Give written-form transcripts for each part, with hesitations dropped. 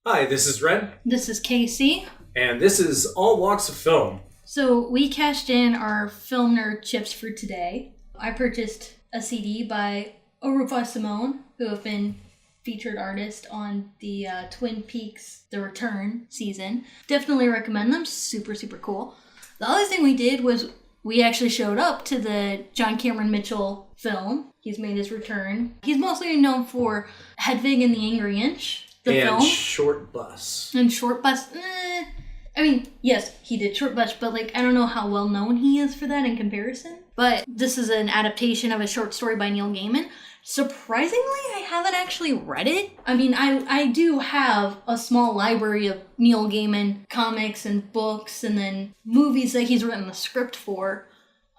Hi, this is Ren. This is KC. And this is All Walks of Film. So we cashed in our film nerd chips for today. I purchased a CD by Arufa Simone, who have been featured artist on the Twin Peaks The Return season. Definitely recommend them. Super, super cool. The other thing we did was we actually showed up to the John Cameron Mitchel film. He's made his return. He's mostly known for Hedwig and the Angry Inch. And Short Bus. And Short Bus. I mean, yes, he did Short Bus, but I don't know how well known he is for that in comparison. But this is an adaptation of a short story by Neil Gaiman. Surprisingly, I haven't actually read it. I mean, I do have a small library of Neil Gaiman comics and books and then movies that he's written the script for.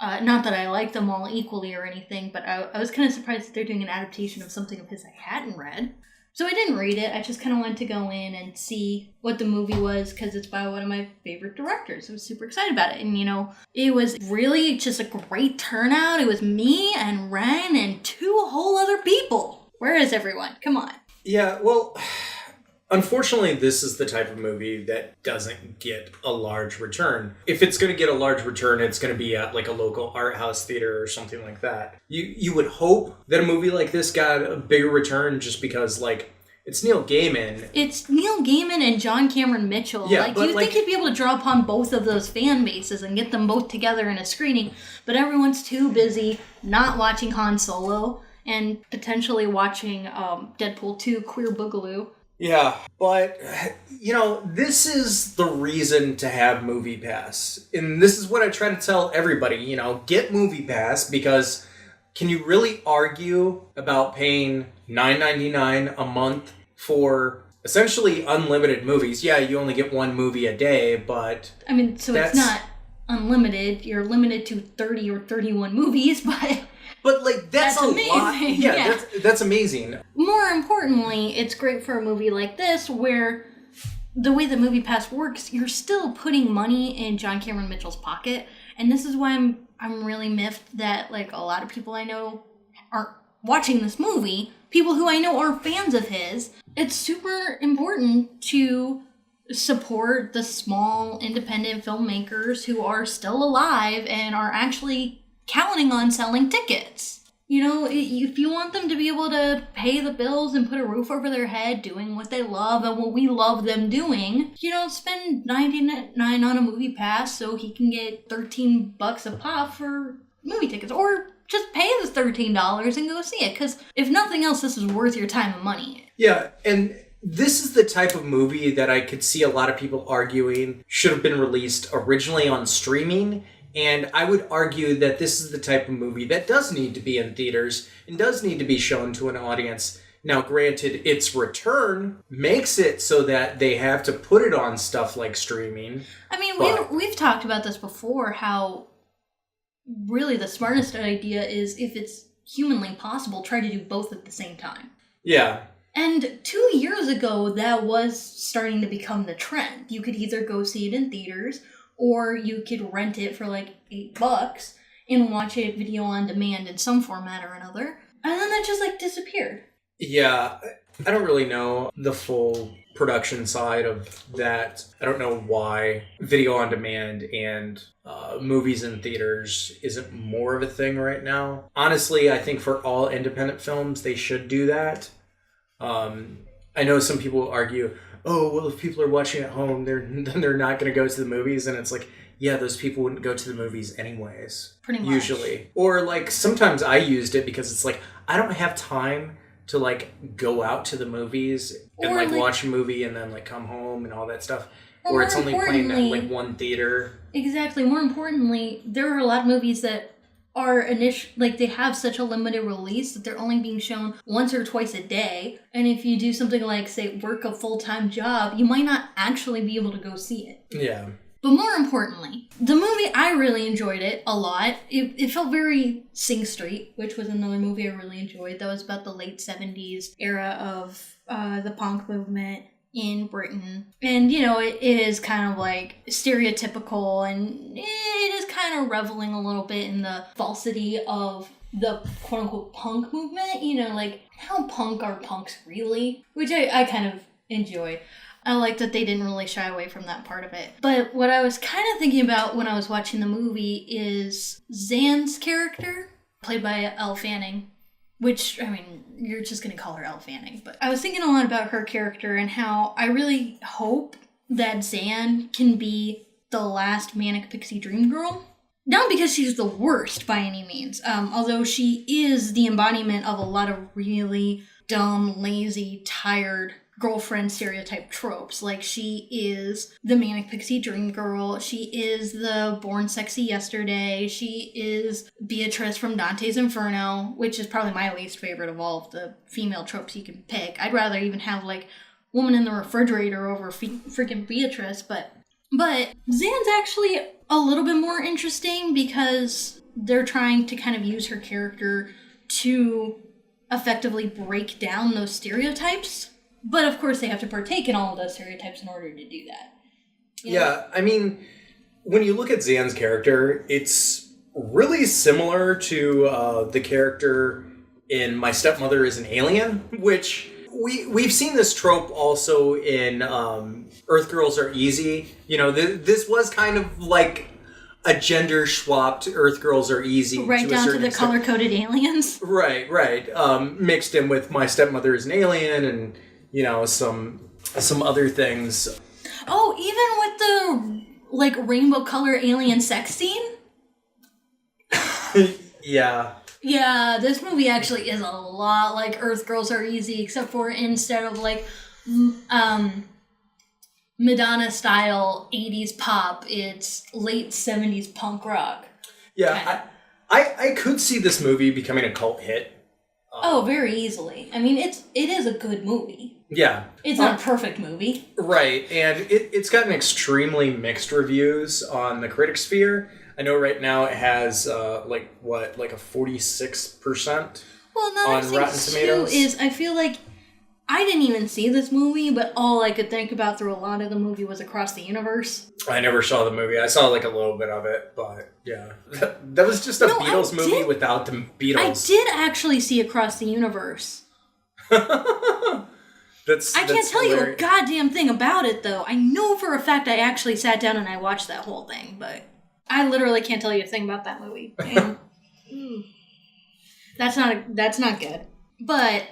Not that I like them all equally or anything, but I was kind of surprised that they're doing an adaptation of something of his I hadn't read. So I didn't read it. I just kind of wanted to go in and see what the movie was because it's by one of my favorite directors. I was super excited about it. And, it was really just a great turnout. It was me and Ren and two whole other people. Where is everyone? Come on. Yeah, well, unfortunately, this is the type of movie that doesn't get a large return. If it's going to get a large return, it's going to be at a local art house theater or something like that. You would hope that a movie like this got a bigger return just because, it's Neil Gaiman. It's Neil Gaiman and John Cameron Mitchell. Yeah, you'd think you'd be able to draw upon both of those fan bases and get them both together in a screening, but everyone's too busy not watching Han Solo and potentially watching Deadpool 2 Queer Boogaloo. Yeah, but, this is the reason to have MoviePass. And this is what I try to tell everybody, get MoviePass because can you really argue about paying $9.99 a month for essentially unlimited movies? Yeah, you only get one movie a day, but... I mean, so it's not unlimited. You're limited to 30 or 31 movies, but... But, that's a amazing. lot. Yeah. That's amazing. More importantly, it's great for a movie like this where the way the MoviePass works, you're still putting money in John Cameron Mitchell's pocket. And this is why I'm really miffed that, a lot of people I know aren't watching this movie. People who I know are fans of his. It's super important to support the small independent filmmakers who are still alive and are actually counting on selling tickets. If you want them to be able to pay the bills and put a roof over their head doing what they love and what we love them doing, spend $99 on a movie pass so he can get $13 a pop for movie tickets. Or just pay the $13 and go see it. Because if nothing else, this is worth your time and money. Yeah, and this is the type of movie that I could see a lot of people arguing should have been released originally on streaming. And I would argue that this is the type of movie that does need to be in theaters and does need to be shown to an audience. Now, granted, its return makes it so that they have to put it on stuff like streaming. I mean, we've talked about this before, how really the smartest idea is, if it's humanly possible, try to do both at the same time. Yeah. And 2 years ago, that was starting to become the trend. You could either go see it in theaters, or you could rent it for $8 and watch it video on demand in some format or another. And then that just disappeared. Yeah, I don't really know the full production side of that. I don't know why video on demand and movies in theaters isn't more of a thing right now. Honestly, I think for all independent films, they should do that. I know some people argue, oh, well, if people are watching at home, they're not going to go to the movies. And it's yeah, those people wouldn't go to the movies anyways. Pretty much. Usually. Or, sometimes I used it because it's I don't have time to, go out to the movies and, watch a movie and then, come home and all that stuff. Or it's only playing at, one theater. Exactly. More importantly, there are a lot of movies that are they have such a limited release that they're only being shown once or twice a day. And if you do something say, work a full-time job, you might not actually be able to go see it. Yeah. But more importantly, the movie, I really enjoyed it a lot. It felt very Sing Street, which was another movie I really enjoyed. That was about the late 70s era of the punk movement in Britain. And, it is kind of stereotypical, and it is kind of reveling a little bit in the falsity of the quote-unquote punk movement. How punk are punks really? Which I kind of enjoy. I like that they didn't really shy away from that part of it. But what I was kind of thinking about when I was watching the movie is Zan's character, played by Elle Fanning, which, I mean, you're just going to call her Elle Fanning. But I was thinking a lot about her character and how I really hope that Zan can be the last Manic Pixie Dream Girl. Not because she's the worst by any means, although she is the embodiment of a lot of really dumb, lazy, tired girlfriend stereotype tropes. Like, she is the Manic Pixie Dream Girl, she is the Born Sexy Yesterday, she is Beatrice from Dante's Inferno, which is probably my least favorite of all of the female tropes you can pick. I'd rather even have, like, Woman in the Refrigerator over freaking Beatrice, but Zan's actually a little bit more interesting because they're trying to kind of use her character to effectively break down those stereotypes. But of course they have to partake in all of those stereotypes in order to do that. Yeah, I mean, when you look at Zan's character, it's really similar to the character in My Stepmother is an Alien, which we've seen this trope also in Earth Girls Are Easy. You know, this was kind of like a gender-swapped Earth Girls Are Easy. Right down to the color-coded aliens. Right. Mixed in with My Stepmother is an Alien and, you know, some other things. Oh, even with the, like, rainbow color alien sex scene? Yeah. Yeah, this movie actually is a lot like Earth Girls Are Easy, except for instead of, like, Madonna-style 80s pop, it's late 70s punk rock. Yeah, I could see this movie becoming a cult hit. Oh, very easily. I mean, it is a good movie. Yeah. It's not a perfect movie. Right, and it's gotten extremely mixed reviews on the critic sphere. I know right now it has, like a 46% on Rotten Tomatoes. Is I feel like I didn't even see this movie, but all I could think about through a lot of the movie was Across the Universe. I never saw the movie. I saw like a little bit of it, but yeah. That was just a Beatles movie without the Beatles. I did actually see Across the Universe. I can't tell you a goddamn thing about it, though. I know for a fact I actually sat down and I watched that whole thing, but I literally can't tell you a thing about that movie. And, that's not good. But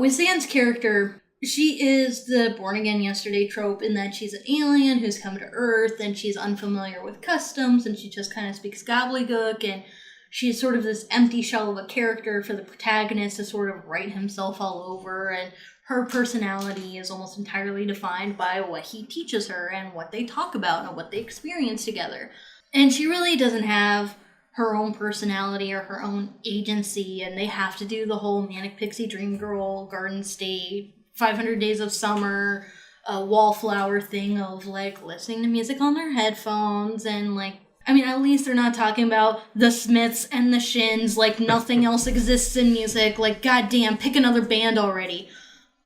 with Zan's character, she is the born-again yesterday trope in that she's an alien who's come to Earth and she's unfamiliar with customs and she just kind of speaks gobbledygook and she's sort of this empty shell of a character for the protagonist to sort of write himself all over, and her personality is almost entirely defined by what he teaches her and what they talk about and what they experience together. And she really doesn't have her own personality or her own agency, and they have to do the whole Manic Pixie Dream Girl, Garden State, 500 Days of Summer, wallflower thing of, like, listening to music on their headphones, and, like, I mean, at least they're not talking about the Smiths and the Shins, like nothing else exists in music, like, goddamn, pick another band already.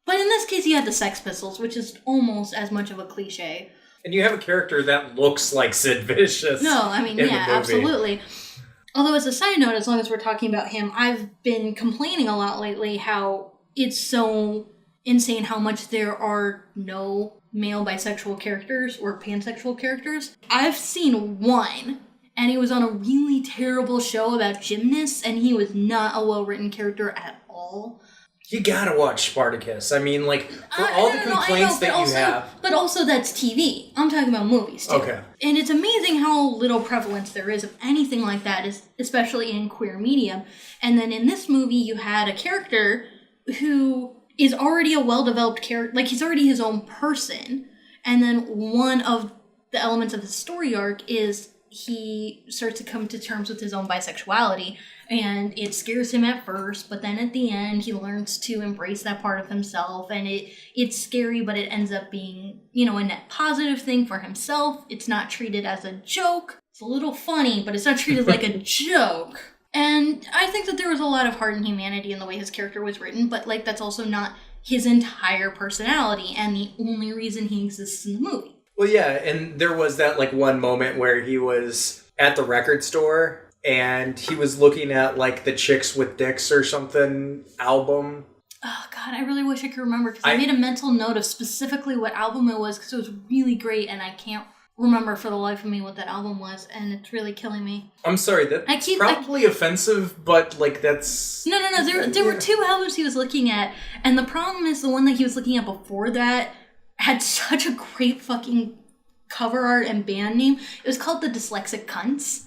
But in this case, you had the Sex Pistols, which is almost as much of a cliche. And you have a character that looks like Sid Vicious. No, I mean, yeah, absolutely. Although, as a side note, as long as we're talking about him, I've been complaining a lot lately how it's so insane how much there are no male bisexual characters or pansexual characters. I've seen one, and he was on a really terrible show about gymnasts, and he was not a well-written character at all. You gotta watch Spartacus. I mean, like, for all the complaints that you have. But also, that's TV. I'm talking about movies, too. Okay. And it's amazing how little prevalence there is of anything like that, especially in queer media. And then in this movie, you had a character who is already a well-developed character. Like, he's already his own person. And then one of the elements of his story arc is he starts to come to terms with his own bisexuality. And it scares him at first, but then at the end, he learns to embrace that part of himself. And it's scary, but it ends up being, you know, a net positive thing for himself. It's not treated as a joke. It's a little funny, but it's not treated like a joke. And I think that there was a lot of heart and humanity in the way his character was written, but, like, that's also not his entire personality and the only reason he exists in the movie. Well, yeah, and there was that, like, one moment where he was at the record store and he was looking at, like, the Chicks with Dicks or something album. Oh, God, I really wish I could remember, because I made a mental note of specifically what album it was, because it was really great, and I can't remember for the life of me what that album was, and it's really killing me. I'm sorry, that's probably offensive, but, like, that's... No, there were 2 albums he was looking at, and the problem is the one that he was looking at before that had such a great fucking cover art and band name. It was called The Dyslexic Cunts,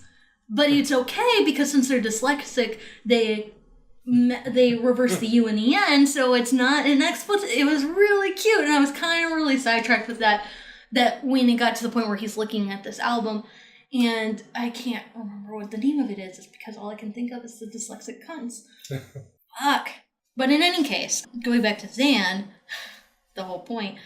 but it's okay, because since they're dyslexic, they reverse the U in the end, so it's not an expletive. It was really cute, and I was kind of really sidetracked with that when it got to the point where he's looking at this album, and I can't remember what the name of it is. It's because all I can think of is The Dyslexic Cunts. Fuck. But in any case, going back to Zan, the whole point.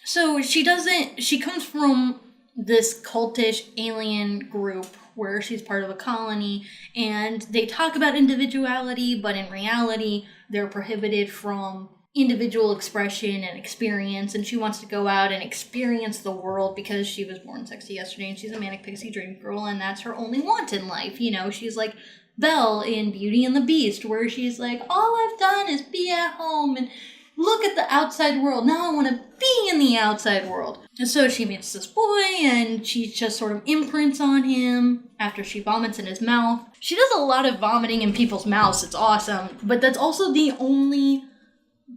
So she comes from this cultish alien group where she's part of a colony, and they talk about individuality, but in reality, they're prohibited from individual expression and experience, and she wants to go out and experience the world because she was born sexy yesterday, and she's a Manic Pixie dream girl, and that's her only want in life. You know, she's like Belle in Beauty and the Beast, where she's like, all I've done is be at home and look at the outside world. Now I want to be in the outside world. And so she meets this boy, and she just sort of imprints on him after she vomits in his mouth. She does a lot of vomiting in people's mouths. It's awesome. But that's also the only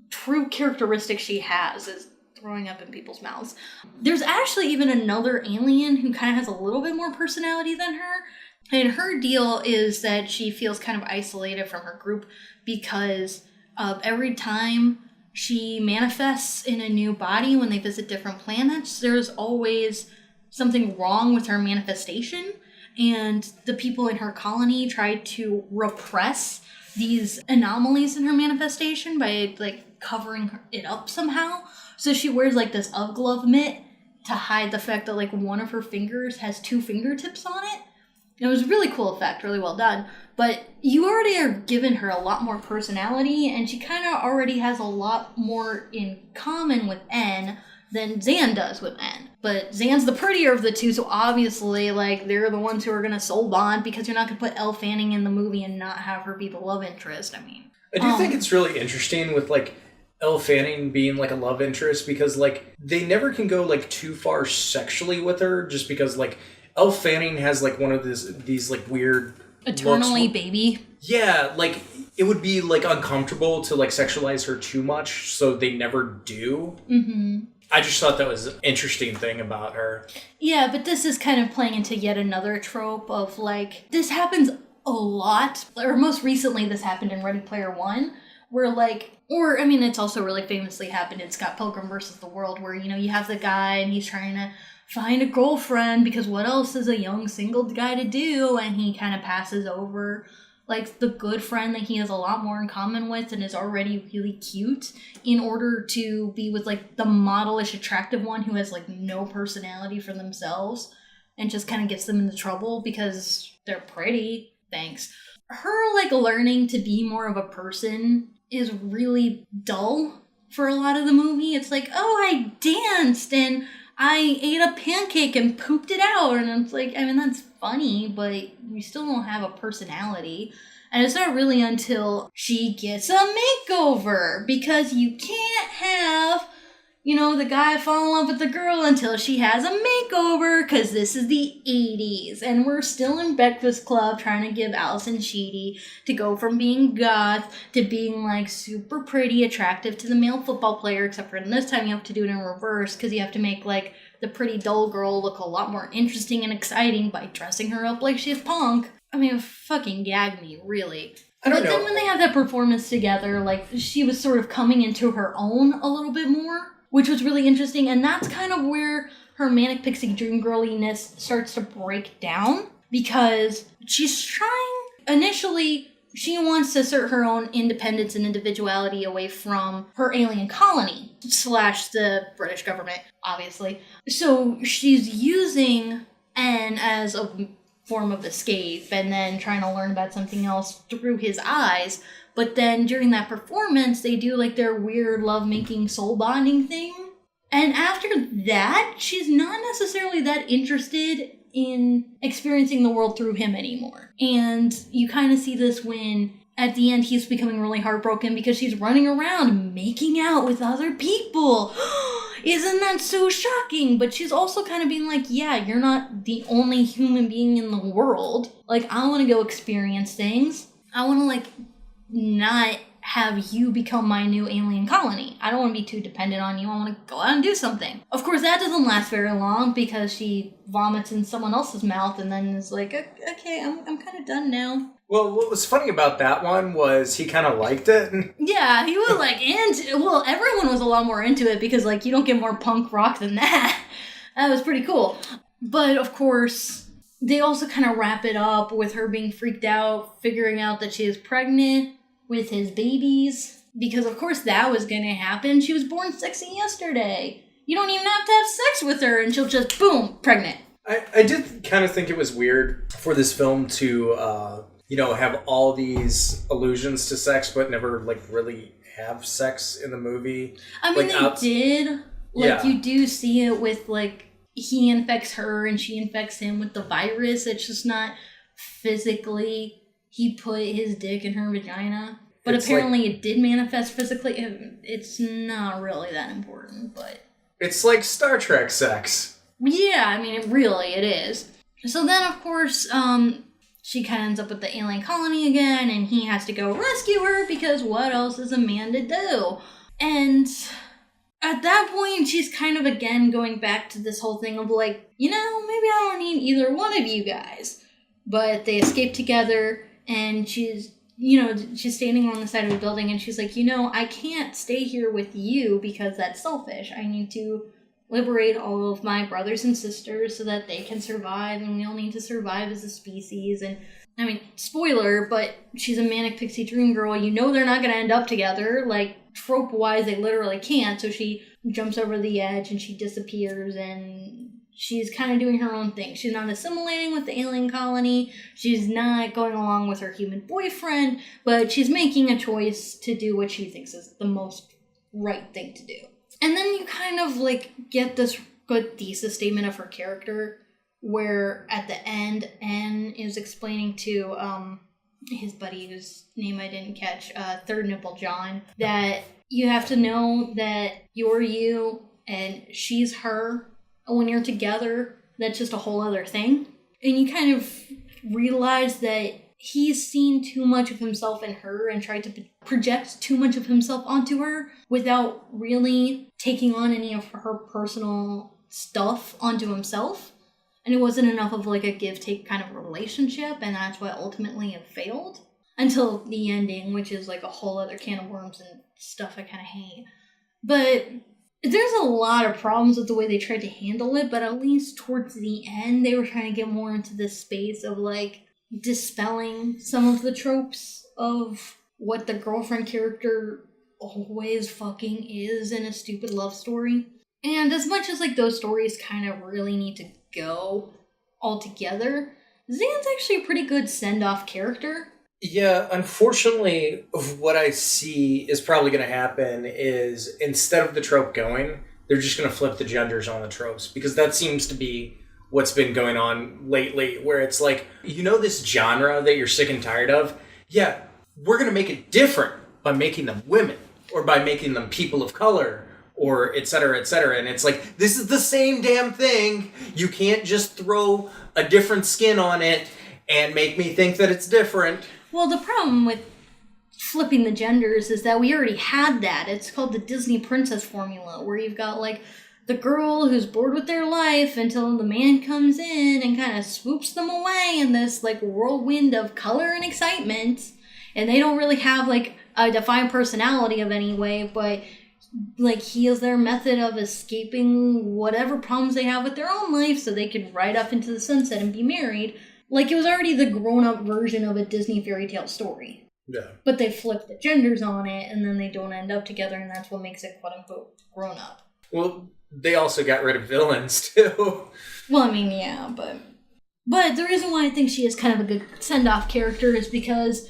true characteristic she has, is throwing up in people's mouths. There's actually even another alien who kind of has a little bit more personality than her. And her deal is that she feels kind of isolated from her group because every time she manifests in a new body when they visit different planets, there's always something wrong with her manifestation. And the people in her colony try to repress these anomalies in her manifestation by, like, covering it up somehow. So she wears, like, this UGG glove mitt to hide the fact that, like, one of her fingers has 2 fingertips on it. It was a really cool effect, really well done. But you already are giving her a lot more personality, and she kind of already has a lot more in common with N than Zan does with N. But Zan's the prettier of the two, so obviously, like, they're the ones who are going to soul bond, because you're not going to put Elle Fanning in the movie and not have her be the love interest. I mean... I do think it's really interesting with, like, Elle Fanning being, like, a love interest, because, like, they never can go, like, too far sexually with her, just because, like, Elle Fanning has, like, one of these like, weird... Eternally looks. baby. Yeah, like, it would be, like, uncomfortable to, like, sexualize her too much, so they never do. Mm-hmm. I just thought that was an interesting thing about her. Yeah, but this is kind of playing into yet another trope of, like, this happens a lot, or most recently this happened in Ready Player One, where, like, or, I mean, it's also really famously happened in Scott Pilgrim vs. the World, where, you know, you have the guy and he's trying to find a girlfriend, because what else is a young single guy to do? And he kind of passes over, like, the good friend that he has a lot more in common with and is already really cute, in order to be with, like, the modelish attractive one who has, like, no personality for themselves, and just kind of gets them into trouble because they're pretty. Thanks. Her, like, learning to be more of a person is really dull for a lot of the movie. It's like, oh, I danced and I ate a pancake and pooped it out. And it's like, I mean, that's funny, but you still don't have a personality. And it's not really until she gets a makeover, because you can't have, you know, the guy fall in love with the girl until she has a makeover, because this is the 80s. And we're still in Breakfast Club trying to give Allison Sheedy to go from being goth to being, like, super pretty, attractive to the male football player, except for this time you have to do it in reverse, because you have to make, like, the pretty dull girl look a lot more interesting and exciting by dressing her up like she's punk. I mean, fucking gag me, really. I don't know. But then when they have that performance together, like, she was sort of coming into her own a little bit more, which was really interesting, and that's kind of where her Manic Pixie dream girliness starts to break down, because she's trying, initially, she wants to assert her own independence and individuality away from her alien colony, / the British government, obviously. So she's using N as a form of escape, and then trying to learn about something else through his eyes. But then during that performance, they do, like, their weird love-making soul bonding thing. And after that, she's not necessarily that interested in experiencing the world through him anymore. And you kind of see this when at the end, he's becoming really heartbroken because she's running around making out with other people. Isn't that so shocking? But she's also kind of being like, yeah, you're not the only human being in the world. Like, I want to go experience things. I want to, like, not have you become my new alien colony. I don't want to be too dependent on you. I want to go out and do something. Of course, that doesn't last very long because she vomits in someone else's mouth and then is like, okay, I'm kind of done now. Well, what was funny about that one was he kind of liked it. Yeah, he was like, everyone was a lot more into it because, like, you don't get more punk rock than that. That was pretty cool. But, of course, they also kind of wrap it up with her being freaked out, figuring out that she is pregnant with his babies. Because, of course, that was going to happen. She was born sexy yesterday. You don't even have to have sex with her and she'll just, boom, pregnant. I did kind of think it was weird for this film to... have all these allusions to sex, but never, like, really have sex in the movie. I mean, like, they did. Like, you do see it with, like, he infects her and she infects him with the virus. It's just not physically he put his dick in her vagina. But apparently it did manifest physically. It's not really that important, but... It's like Star Trek sex. Yeah, I mean, it is. So then, of course, she kind of ends up with the alien colony again, and he has to go rescue her because what else is a man to do? And at that point, she's kind of again going back to this whole thing of like, maybe I don't need either one of you guys. But they escape together, and she's standing on the side of a building, and she's like, I can't stay here with you because that's selfish. I need to liberate all of my brothers and sisters so that they can survive, and we all need to survive as a species. And I mean, spoiler, but she's a Manic Pixie dream girl. They're not going to end up together. Like, trope-wise, they literally can't. So she jumps over the edge and she disappears, and she's kind of doing her own thing. She's not assimilating with the alien colony. She's not going along with her human boyfriend, but she's making a choice to do what she thinks is the most right thing to do. And then you kind of, like, get this good thesis statement of her character, where at the end, N is explaining to his buddy, whose name I didn't catch, Third Nipple John, that you have to know that you're you and she's her. And when you're together, that's just a whole other thing. And you kind of realize that he's seen too much of himself in her and tried to project too much of himself onto her without really taking on any of her personal stuff onto himself. And it wasn't enough of like a give-take kind of relationship, and that's why ultimately it failed. Until the ending, which is like a whole other can of worms and stuff I kind of hate. But there's a lot of problems with the way they tried to handle it, but at least towards the end, they were trying to get more into this space of like dispelling some of the tropes of what the girlfriend character always fucking is in a stupid love story. And as much as like those stories kind of really need to go altogether, Zan's actually a pretty good send-off character. Yeah, unfortunately, what I see is probably going to happen is instead of the trope going, they're just going to flip the genders on the tropes, because that seems to be what's been going on lately, where it's like, this genre that you're sick and tired of? Yeah, we're going to make it different by making them women, or by making them people of color, or et cetera, et cetera. And it's like, this is the same damn thing. You can't just throw a different skin on it and make me think that it's different. Well, the problem with flipping the genders is that we already had that. It's called the Disney princess formula, where you've got like the girl who's bored with their life until the man comes in and kind of swoops them away in this like whirlwind of color and excitement. And they don't really have like a defined personality of any way, but like he is their method of escaping whatever problems they have with their own life so they can ride off into the sunset and be married. Like, it was already the grown-up version of a Disney fairy tale story. Yeah. But they flip the genders on it, and then they don't end up together, and that's what makes it quote-unquote grown-up. Well, they also got rid of villains, too. Well, I mean, yeah, but the reason why I think she is kind of a good send-off character is because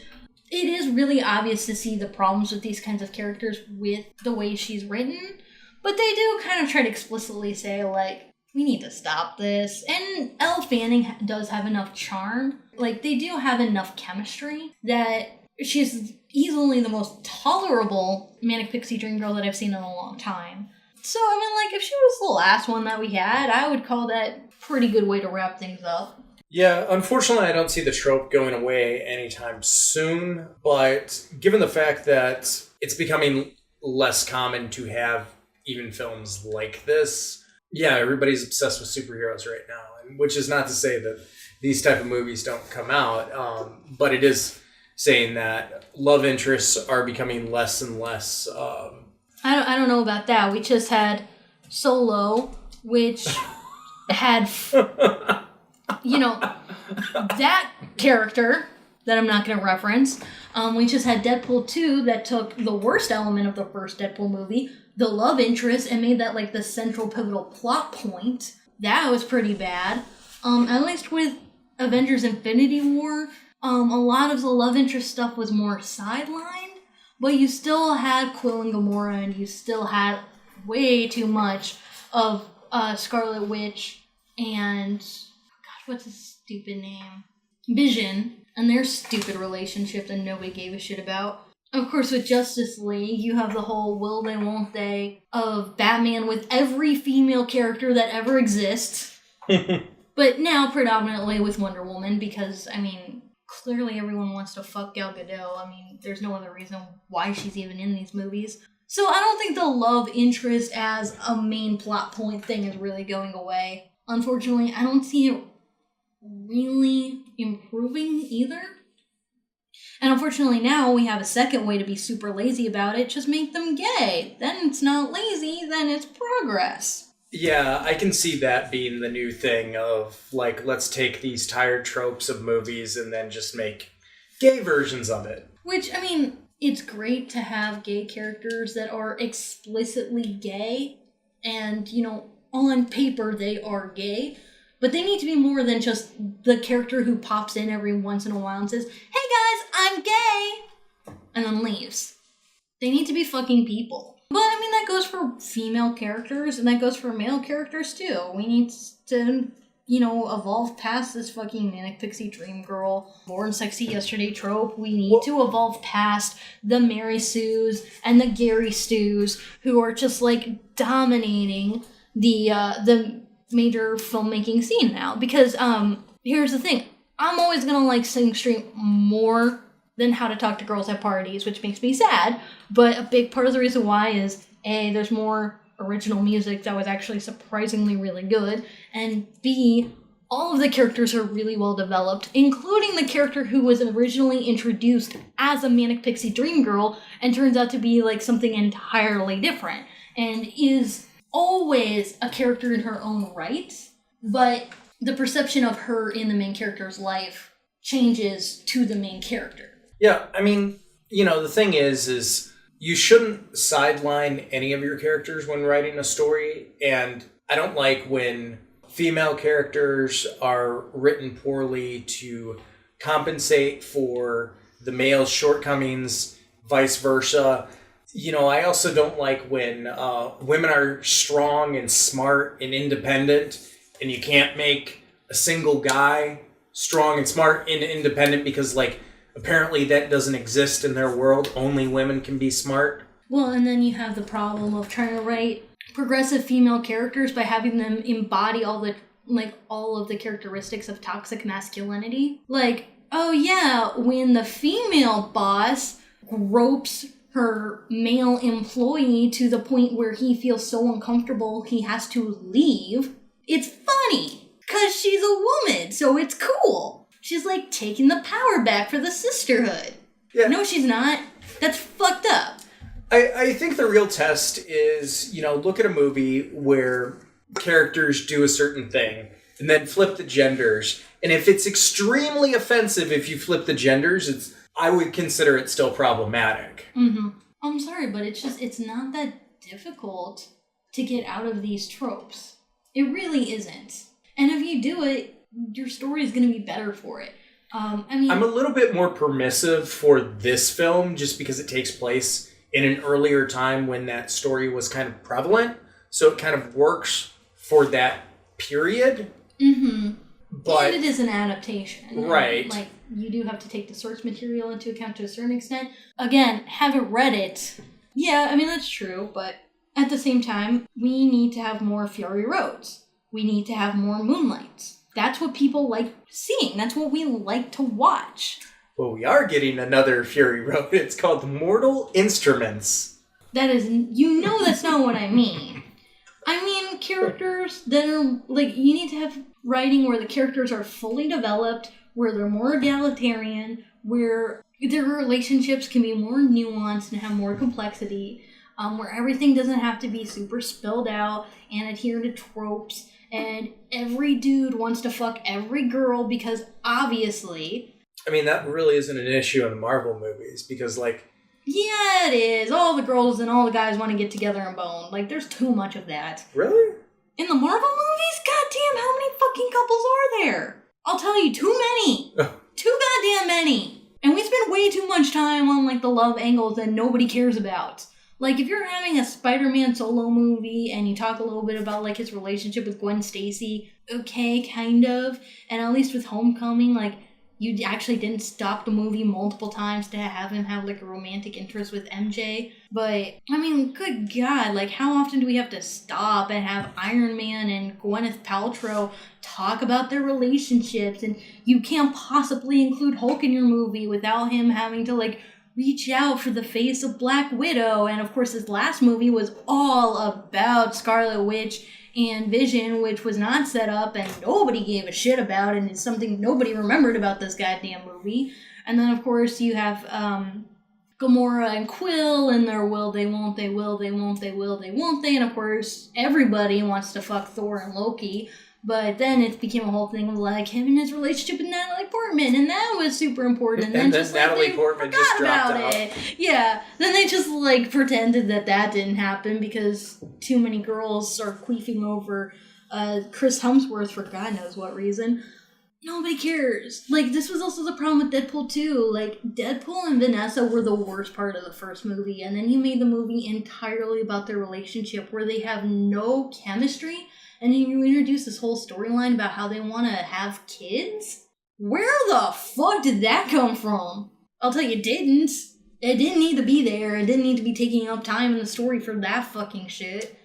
it is really obvious to see the problems with these kinds of characters with the way she's written, but they do kind of try to explicitly say, like, we need to stop this. And Elle Fanning does have enough charm. Like, they do have enough chemistry that she's easily the most tolerable Manic Pixie Dream Girl that I've seen in a long time. So, I mean, like, if she was the last one that we had, I would call that a pretty good way to wrap things up. Yeah, unfortunately, I don't see the trope going away anytime soon, but given the fact that it's becoming less common to have even films like this, yeah, everybody's obsessed with superheroes right now, which is not to say that these type of movies don't come out, but it is saying that love interests are becoming less and less. I don't know about that. We just had Solo, which had, that character that I'm not going to reference. We just had Deadpool 2 that took the worst element of the first Deadpool movie, the love interest, and made that like the central pivotal plot point. That was pretty bad. At least with Avengers Infinity War, a lot of the love interest stuff was more sidelined, but you still had Quill and Gamora, and you still had way too much of Scarlet Witch and, gosh, what's his stupid name? Vision, and their stupid relationship that nobody gave a shit about. Of course, with Justice League, you have the whole will they, won't they of Batman with every female character that ever exists. But now predominantly with Wonder Woman, because, I mean, clearly everyone wants to fuck Gal Gadot. I mean, there's no other reason why she's even in these movies. So I don't think the love interest as a main plot point thing is really going away. Unfortunately, I don't see it really improving either. And unfortunately now we have a second way to be super lazy about it. Just make them gay. Then it's not lazy, then it's progress. Yeah, I can see that being the new thing of, like, let's take these tired tropes of movies and then just make gay versions of it. Which, I mean, it's great to have gay characters that are explicitly gay, and, on paper they are gay, but they need to be more than just the character who pops in every once in a while and says, "Hey guys, I'm gay," and then leaves. They need to be fucking people. But, I mean, that goes for female characters, and that goes for male characters, too. We need to, evolve past this fucking Manic Pixie Dream Girl, Born Sexy Yesterday trope. We need to evolve past the Mary Sues and the Gary Stews, who are just, like, dominating the major filmmaking scene now. Because, here's the thing. I'm always gonna like Sing Street more than How to Talk to Girls at Parties, which makes me sad. But a big part of the reason why is, A, there's more original music that was actually surprisingly really good, and B, all of the characters are really well developed, including the character who was originally introduced as a Manic Pixie Dream Girl and turns out to be like something entirely different, and is always a character in her own right, but the perception of her in the main character's life changes to the main character. Yeah, I mean, the thing is you shouldn't sideline any of your characters when writing a story, and I don't like when female characters are written poorly to compensate for the male's shortcomings, vice versa. I also don't like when women are strong and smart and independent, and you can't make a single guy strong and smart and independent because, like, apparently that doesn't exist in their world. Only women can be smart. Well, and then you have the problem of trying to write progressive female characters by having them embody all of the characteristics of toxic masculinity. Like, oh yeah, when the female boss gropes her male employee to the point where he feels so uncomfortable he has to leave, it's funny, because she's a woman, so it's cool. She's like taking the power back for the sisterhood. Yeah. No, she's not. That's fucked up. I think the real test is, look at a movie where characters do a certain thing and then flip the genders. And if it's extremely offensive if you flip the genders, I would consider it still problematic. Mm-hmm. I'm sorry, but it's not that difficult to get out of these tropes. It really isn't. And if you do it, your story is going to be better for it. I'm a little bit more permissive for this film just because it takes place in an earlier time when that story was kind of prevalent. So it kind of works for that period. Mm-hmm. But and it is an adaptation. Right. you do have to take the source material into account to a certain extent. Again, haven't read it. Yeah, I mean, that's true, but at the same time, we need to have more Fury Roads. We need to have more Moonlights. That's what people like seeing. That's what we like to watch. Well, we are getting another Fury Road. It's called Mortal Instruments. That is, that's not what I mean. I mean characters that are, like, you need to have writing where the characters are fully developed, where they're more egalitarian, where their relationships can be more nuanced and have more complexity, where everything doesn't have to be super spelled out and adhere to tropes, and every dude wants to fuck every girl because obviously... I mean, that really isn't an issue in the Marvel movies because, like... Yeah, it is. All the girls and all the guys want to get together and bone. Like, there's too much of that. Really? In the Marvel movies? Goddamn, how many fucking couples are there? I'll tell you, too many. Too goddamn many. And we spend way too much time on, like, the love angles that nobody cares about. Like, if you're having a Spider-Man solo movie and you talk a little bit about, like, his relationship with Gwen Stacy, okay, kind of. And at least with Homecoming, like, you actually didn't stop the movie multiple times to have him have, like, a romantic interest with MJ. But, I mean, good God, like, how often do we have to stop and have Iron Man and Gwyneth Paltrow talk about their relationships? And you can't possibly include Hulk in your movie without him having to, like, reach out for the face of Black Widow. And, of course, his last movie was all about Scarlet Witch and Vision, which was not set up and nobody gave a shit about, and it's something nobody remembered about this goddamn movie. And then, of course, you have Gamora and Quill and their will, they won't, they will, they won't, they will, they won't, they. And, of course, everybody wants to fuck Thor and Loki. But then it became a whole thing of, like, him and his relationship with Natalie Portman, and that was super important. And then just, Natalie like, Portman just dropped out. Yeah. Then they just, like, pretended that didn't happen because too many girls are queefing over Chris Hemsworth for God knows what reason. Nobody cares. Like, this was also the problem with Deadpool 2. Like, Deadpool and Vanessa were the worst part of the first movie, and then you made the movie entirely about their relationship where they have no chemistry. And then you introduce this whole storyline about how they want to have kids? Where the fuck did that come from? I'll tell you, it didn't. It didn't need to be there. It didn't need to be taking up time in the story for that fucking shit.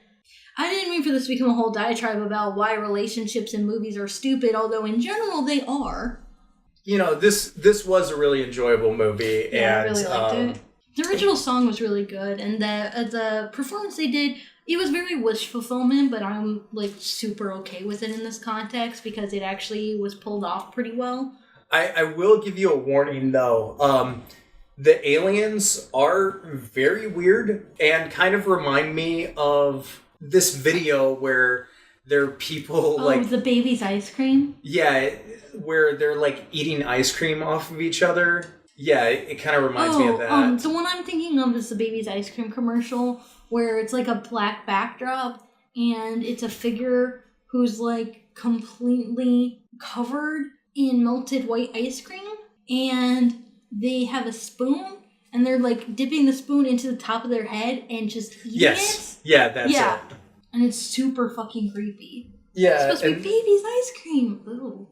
I didn't mean for this to become a whole diatribe about why relationships in movies are stupid, although in general they are. You know, this was a really enjoyable movie. Yeah, and, I really liked it. The original song was really good, and the performance they did... It was very wish fulfillment, but I'm, like, super okay with it in this context because it actually was pulled off pretty well. I will give you a warning, though. The aliens are very weird and kind of remind me of this video where there are people, like... the baby's ice cream? Yeah, where they're, like, eating ice cream off of each other. Yeah, it kind of reminds me of that. The one I'm thinking of is the baby's ice cream commercial, where it's like a black backdrop and it's a figure who's like completely covered in melted white ice cream, and they have a spoon and they're like dipping the spoon into the top of their head and just eating it. Yeah, that's it. And it's super fucking creepy. Yeah. It's supposed to be baby's ice cream. Ooh.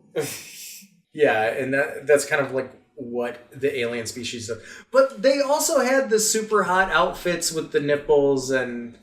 Yeah, and that's kind of like what the alien species does. But they also had the super hot outfits with the nipples and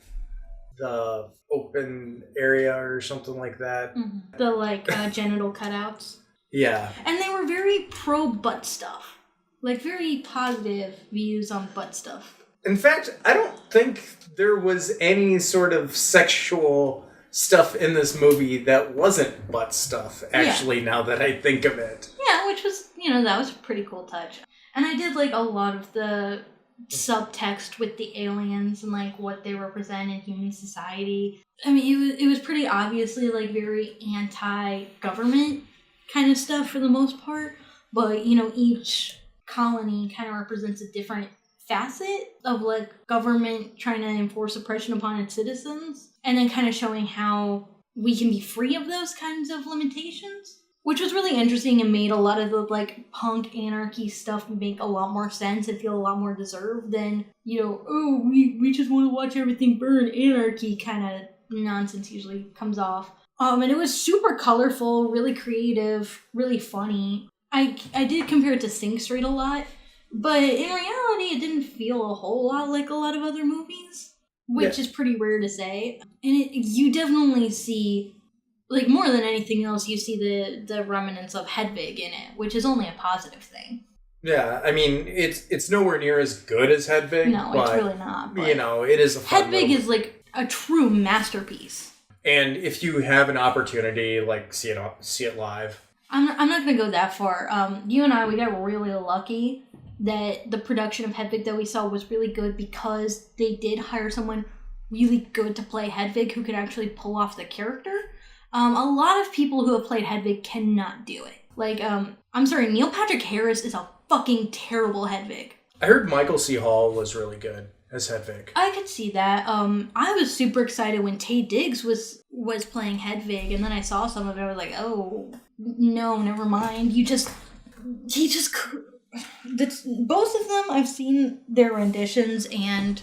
the open area or something like that. Mm-hmm. The, like, genital cutouts. Yeah. And they were very pro-butt stuff. Like, very positive views on butt stuff. In fact, I don't think there was any sort of sexual stuff in this movie that wasn't butt stuff, actually, now that I think of it. Yeah, which was, that was a pretty cool touch. And I did like a lot of the subtext with the aliens and like what they represent in human society. I mean, it was pretty obviously like very anti-government kind of stuff for the most part. But, each colony kind of represents a different facet of like government trying to enforce oppression upon its citizens, and then kind of showing how we can be free of those kinds of limitations, which was really interesting and made a lot of the like punk anarchy stuff make a lot more sense and feel a lot more deserved than we just want to watch everything burn anarchy kind of nonsense usually comes off. And it was super colorful, really creative, really funny. I did compare it to Sing Street a lot, but in reality, it didn't feel a whole lot like a lot of other movies, which is pretty rare to say. And you definitely see, like, more than anything else, you see the remnants of Hedwig in it, which is only a positive thing. Yeah, I mean, it's nowhere near as good as Hedwig. No, it's really not. But it is a fun Hedwig is like a true masterpiece. And if you have an opportunity, like, see it live. I'm not going to go that far. You and we got really lucky that the production of Hedwig that we saw was really good because they did hire someone really good to play Hedwig who could actually pull off the character. A lot of people who have played Hedwig cannot do it. Like, I'm sorry, Neil Patrick Harris is a fucking terrible Hedwig. I heard Michael C. Hall was really good as Hedwig. I could see that. I was super excited when Taye Diggs was playing Hedwig, and then I saw some of it. I was like, oh no, never mind. Both of them, I've seen their renditions, and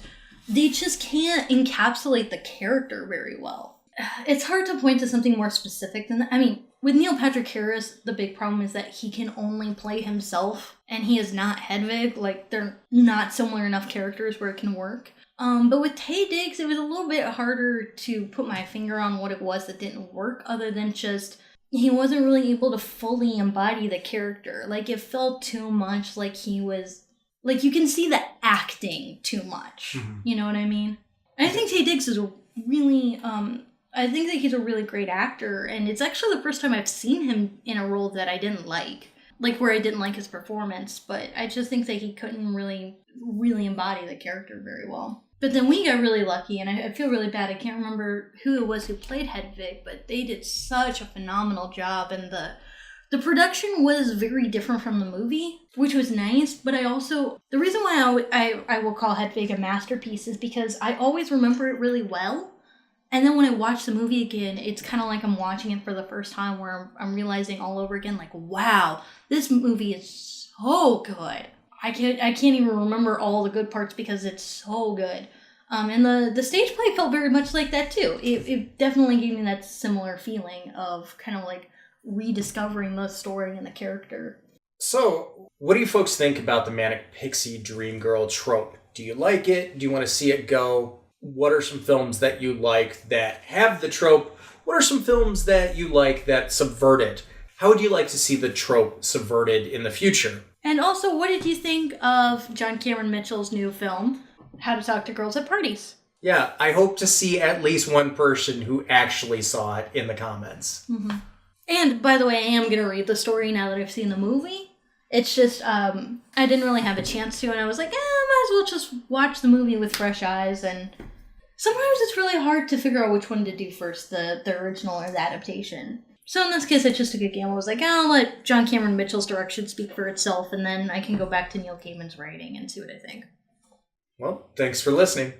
they just can't encapsulate the character very well. It's hard to point to something more specific than that. I mean, with Neil Patrick Harris, the big problem is that he can only play himself, and he is not Hedwig. Like, they're not similar enough characters where it can work. But with Taye Diggs, it was a little bit harder to put my finger on what it was that didn't work, other than just he wasn't really able to fully embody the character. Like, it felt too much like he was... Like, you can see the acting too much. Mm-hmm. You know what I mean? And I think Taye Diggs is really... I think that he's a really great actor, and it's actually the first time I've seen him in a role that I didn't like where I didn't like his performance, but I just think that he couldn't really embody the character very well. But then we got really lucky, and I feel really bad. I can't remember who it was who played Hedwig, but they did such a phenomenal job, and the production was very different from the movie, which was nice, but I also... The reason why I will call Hedwig a masterpiece is because I always remember it really well. And then when I watch the movie again, it's kind of like I'm watching it for the first time where I'm realizing all over again, like, wow, this movie is so good. I can't even remember all the good parts because it's so good. And the stage play felt very much like that too. It definitely gave me that similar feeling of kind of like rediscovering the story and the character. So, what do you folks think about the Manic Pixie Dream Girl trope? Do you like it? Do you want to see it go? What are some films that you like that have the trope? What are some films that you like that subvert it? How would you like to see the trope subverted in the future? And also, what did you think of John Cameron Mitchell's new film, How to Talk to Girls at Parties? Yeah, I hope to see at least one person who actually saw it in the comments. Mm-hmm. And, by the way, I am going to read the story now that I've seen the movie. It's just, I didn't really have a chance to, and I was like, might as well just watch the movie with fresh eyes, and... Sometimes it's really hard to figure out which one to do first, the original or the adaptation. So in this case, I just took a gamble. I was like, I'll let John Cameron Mitchell's direction speak for itself, and then I can go back to Neil Gaiman's writing and see what I think. Well, thanks for listening.